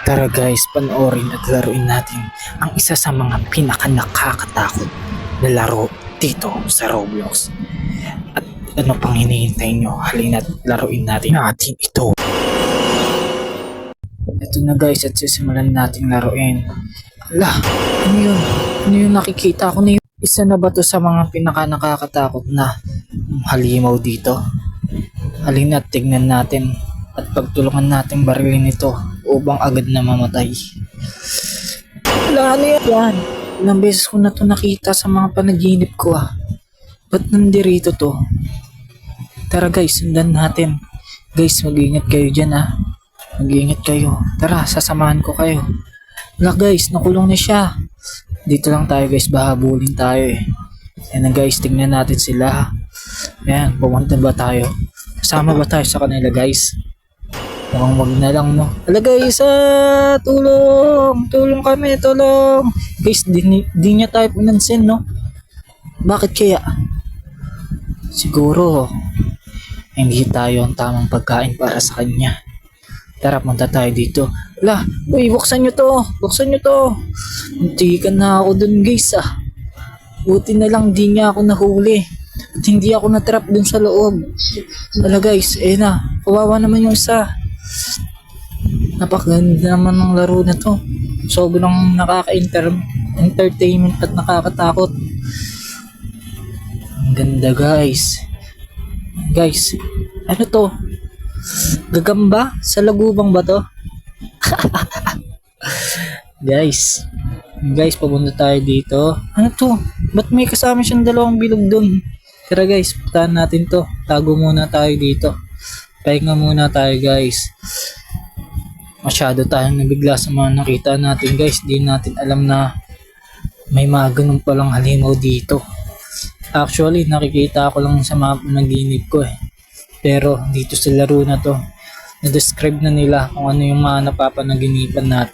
Tara guys, panoorin at laruin natin ang isa sa mga pinaka-nakakatakot na laro dito sa Roblox. At ano pang hinihintay nyo? Halina't laruin natin ito. Ito na guys, at sisimulan natin laruin. Ala, ano yun? Ano yung nakikita ko na yun? Isa na ba to sa mga pinaka-nakakatakot na halimaw dito? Halina't tignan natin at pagtulungan natin barilin ito upang agad na mamatay. Wala, ano yan? Ilang beses ko na to nakita sa mga panaginip ko Ba't nandirito to? Tara guys, sundan natin. Guys, mag-iingat kayo dyan Mag-iingat kayo. Tara, sasamahan ko kayo. Wala guys, nakulong na siya. Dito lang tayo guys, bahabulin tayo Yan na guys, tingnan natin sila. Yan, pumunta ba tayo? Kasama ba tayo sa kanila guys? Mukhang wag na lang no. Hala guys, tulong! Tulong kami, tulong! Guys, di niya tayo pinansin no? Bakit kaya? Siguro, hindi tayo ang tamang pagkain para sa kanya. Tara, punta tayo dito. Hala, uy, buksan nyo to! Buksan nyo to! Muntikan na ako dun guys Buti na lang di niya ako nahuli. At hindi ako natrap dun sa loob. Hala guys, na. Kawawa naman yung isa. Napakaganda naman ng laro na to. Sobrang nakaka-entertainment at nakakatakot. Ang ganda guys. Guys, ano to? Gagamba? Sa lagubang ba to? Guys, papunta tayo dito. Ano to? Ba't may kasama siyang dalawang bilog dun? Tara guys, puntahan natin to. Tago muna tayo dito. Pahinga muna tayo guys. Masyado tayong nabigla sa mga nakita natin guys. Di natin alam na may mga ganun palang halimaw dito. Actually, nakikita ko lang sa mga panaginip ko Pero dito sa laro na to, na-describe na nila kung ano yung mga napapanaginipan natin.